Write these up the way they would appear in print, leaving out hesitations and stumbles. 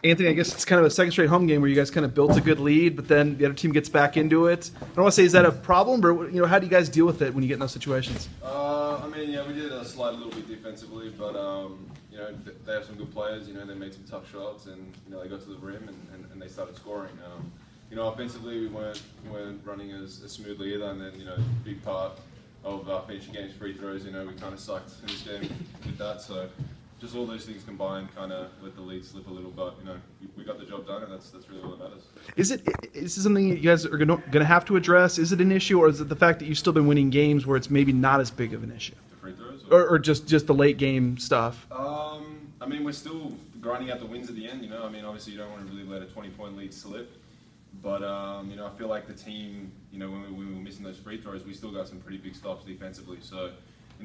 Anthony, I guess it's kind of a second straight home game where you guys kind of built a good lead, but then the other team gets back into it. I don't want to say, is that a problem, but how do you guys deal with it when you get in those situations? I mean, yeah, we did slide a little bit defensively, but they have some good players. They made some tough shots, and they got to the rim and they started scoring. Offensively, we weren't running as smoothly either, and then big part of finishing games free throws. We kind of sucked in this game with that, so. Just all those things combined kind of let the lead slip a little, but we got the job done, and that's really all that matters. Is this something you guys are going to have to address? Is it an issue, or is it the fact that you've still been winning games where it's maybe not as big of an issue? The free throws, or just the late game stuff. I mean, we're still grinding out the wins at the end. I mean, obviously you don't want to really let a 20-point lead slip, but I feel like the team, when we were missing those free throws, we still got some pretty big stops defensively. So.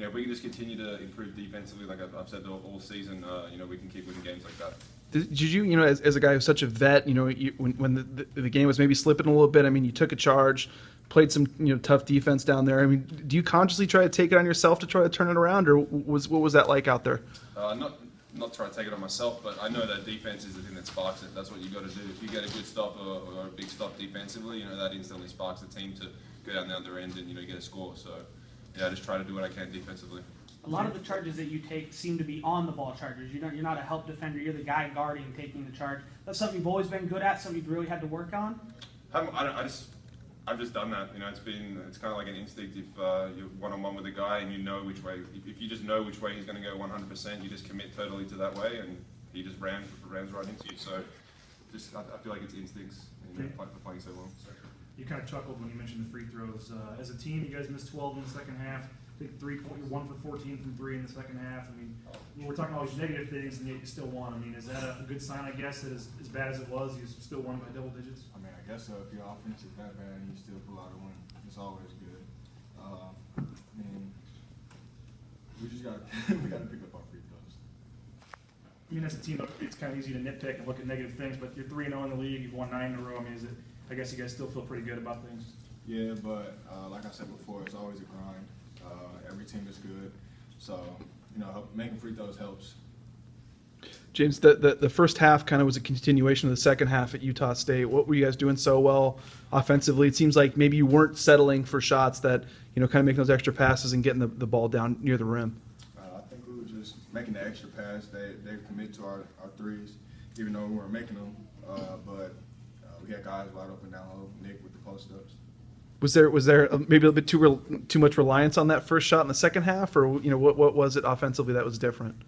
If we can just continue to improve defensively, like I've said all season, we can keep winning games like that. Did you, as a guy who's such a vet, when the game was maybe slipping a little bit, I mean, you took a charge, played some, tough defense down there. I mean, do you consciously try to take it on yourself to try to turn it around, or what was that like out there? Not try to take it on myself, but I know that defense is the thing that sparks it. That's what you got to do. If you get a good stop or a big stop defensively, that instantly sparks the team to go down the other end and get a score. So. Yeah, I just try to do what I can defensively. A lot of the charges that you take seem to be on the ball charges. You're not a help defender. You're the guy guarding and taking the charge. That's something you've always been good at. Something you've really had to work on. I've just done that. It's kind of like an instinct. If you're one-on-one with a guy and you know which way, if you just know which way he's going to go 100%, you just commit totally to that way, and he just rams right into you. So, I feel like it's instincts. Playing so long. So. You kind of chuckled when you mentioned the free throws. As a team, you guys missed 12 in the second half. I think 1 for 14 from 3 in the second half. I mean, we're talking all these negative things, and yet you still won. I mean, is that a good sign, I guess, that as bad as it was, you still won by double digits? I mean, I guess so. If your offense is that bad and you still pull out a win, it's always good. I mean, we just got to pick up our free throws. I mean, as a team, it's kind of easy to nitpick and look at negative things, but you're 3-0 in the league. You've won 9 in a row. I mean, I guess you guys still feel pretty good about things. Yeah, but like I said before, it's always a grind. Every team is good, so making free throws helps. James, the first half kind of was a continuation of the second half at Utah State. What were you guys doing so well offensively? It seems like maybe you weren't settling for shots that kind of making those extra passes and getting the ball down near the rim. I think we were just making the extra pass. They commit to our threes, even though we weren't making them, but. We had guys wide open down low, Nick with the post-ups. Was there maybe a bit too much reliance on that first shot in the second half, or what was it offensively that was different?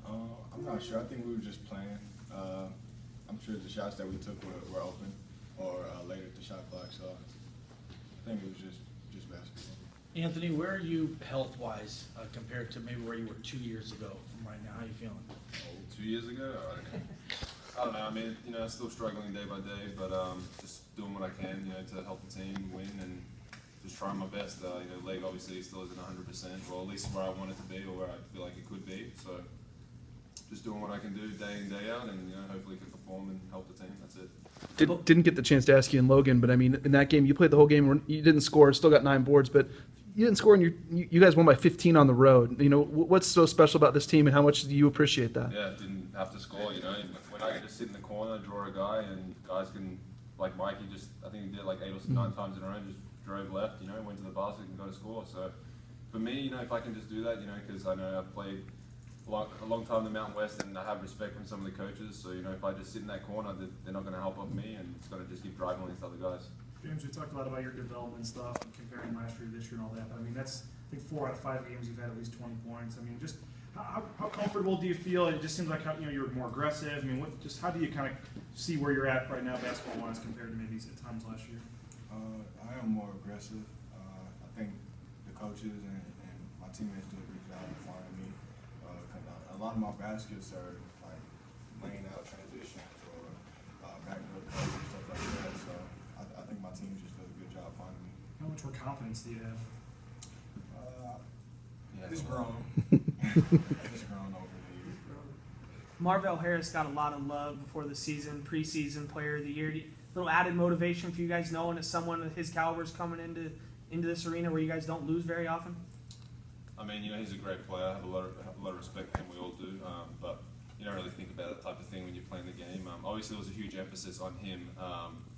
I'm not sure. I think we were just playing. I'm sure the shots that we took were open or late at the shot clock, so I think it was just basketball. Anthony, where are you health-wise compared to maybe where you were 2 years ago from right now? How are you feeling? 2 years ago? I don't know. I mean, still struggling day by day, but just doing what I can, to help the team win and just trying my best. Leg obviously still isn't 100%, well, at least where I want it to be or where I feel like it could be. So just doing what I can do day in, day out, and hopefully can perform and help the team. That's it. Didn't get the chance to ask you in Logan, but I mean, in that game, you played the whole game. You didn't score, still got 9 boards, but you didn't score, and you guys won by 15 on the road. What's so special about this team, and how much do you appreciate that? Yeah, didn't have to score. When I can just sit in the corner, draw a guy, and guys can, like Mike, I think he did like 8 or 9 times in a row, just drove left, went to the basket and got a score. So for me, if I can just do that, because I know I've played a long time in the Mountain West, and I have respect from some of the coaches. So if I just sit in that corner, they're not going to help off me, and it's going to just keep driving against other guys. James, we talked a lot about your development stuff and comparing last year to this year and all that. But I mean, that's I think 4 out of 5 games you've had at least 20 points. I mean, just how comfortable do you feel? It just seems like you're more aggressive. I mean, how do you kind of see where you're at right now, basketball-wise, compared to maybe at times last year? I am more aggressive. I think the coaches and my teammates do a good job of finding me. A lot of my baskets are like laying out transitions or backdoor cuts and stuff like that. So I think my team just does a good job finding me. How much more confidence do you have? It's grown. It's grown over the years. Marvell Harris got a lot of love before the season, preseason player of the year. Little added motivation for you guys knowing that someone of his caliber is coming into this arena where you guys don't lose very often? I mean, he's a great player. I have a lot of respect for him. We all do. But you don't really think about that type of thing when you're playing the game. obviously there was a huge emphasis on him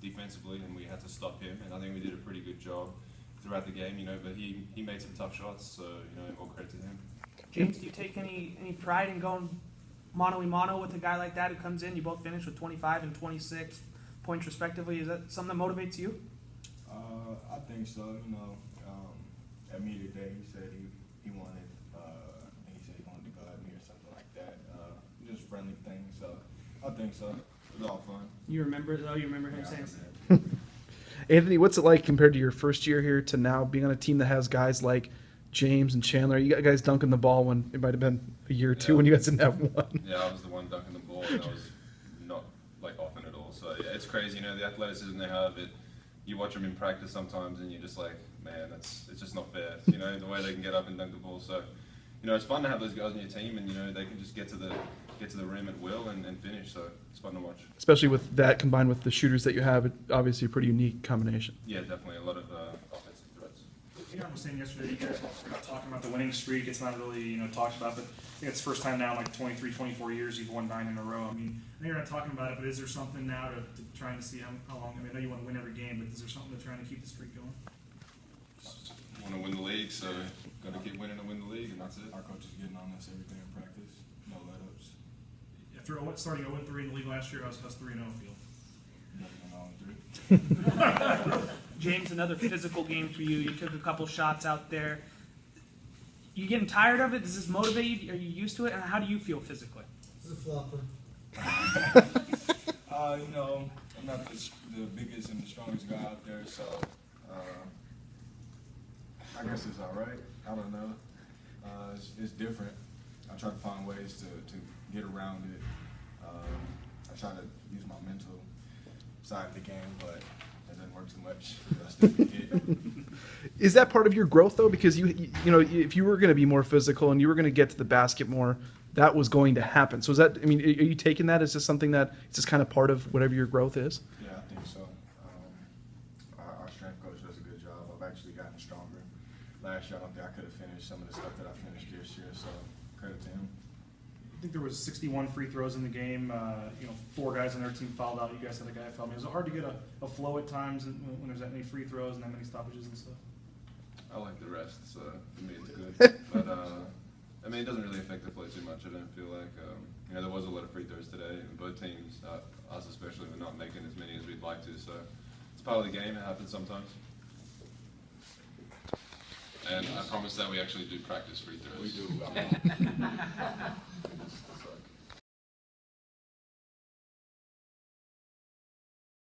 defensively, and we had to stop him. And I think we did a pretty good job throughout the game, but he made some tough shots, so all credit to him. James, do you take any pride in going mano-a-mano with a guy like that who comes in? You both finished with 25 and 26 points respectively. Is that something that motivates you? I think so. At media day, he said he wanted, he said he wanted to go at me or something like that. Just friendly thing. So I think so. It was all fun. You remember him Yeah, saying? I remember. Anthony, what's it like compared to your first year here to now being on a team that has guys like James and Chandler? You got guys dunking the ball when it might have been a year or two when you guys didn't have one. Yeah, I was the one dunking the ball, and I was not often at all. So yeah, it's crazy, the athleticism they have. You watch them in practice sometimes, and you're just like, man, it's just not fair. The way they can get up and dunk the ball. So it's fun to have those guys on your team, and they can just get to the rim at will and finish. So it's fun to watch. Especially with that combined with the shooters that you have, it's obviously a pretty unique combination. Yeah, definitely a lot of offensive threats. I was saying yesterday, you guys are not talking about the winning streak. It's not really, talked about, but I think it's the first time now in like 23, 24 years you've won 9 in a row. I mean, I know you're not talking about it, but is there something now to trying to see how long? I mean, I know you want to win every game, but is there something to trying to keep the streak going? Want to win the league, so got to keep winning to win the league, and that's it. Our coach is getting on us every day in practice. No let-ups. After starting 0-3 in the league last year, how's 3-0 feel? Nothing on 3. James, another physical game for you. You took a couple shots out there. You getting tired of it? Does this motivate you? Are you used to it? And how do you feel physically? This is a flopper. I'm not the biggest and the strongest guy out there, so I guess it's all right. I don't know. It's different. I try to find ways to get around it. I try to use my mental side of the game, but it doesn't work too much. I still get hit. Is that part of your growth though? Because if you were going to be more physical and you were going to get to the basket more, that was going to happen. So is that? I mean, are you taking that as just something that it's just kind of part of whatever your growth is? Yeah, I think so. Our strength coach does a good job. I've actually gotten stronger. Last year, I don't think I could have finished some of the stuff that I finished this year, so credit to him. I think there was 61 free throws in the game. 4 guys on their team fouled out. You guys had a guy foul. Was it hard to get a flow at times when there's that many free throws and that many stoppages and stuff? I like the rest, so for me it's good. But it doesn't really affect the play too much. I don't feel like there was a lot of free throws today, and both teams, us especially, were not making as many as we'd like to. So it's part of the game. It happens sometimes. And I promise that we actually do practice free throws. We do.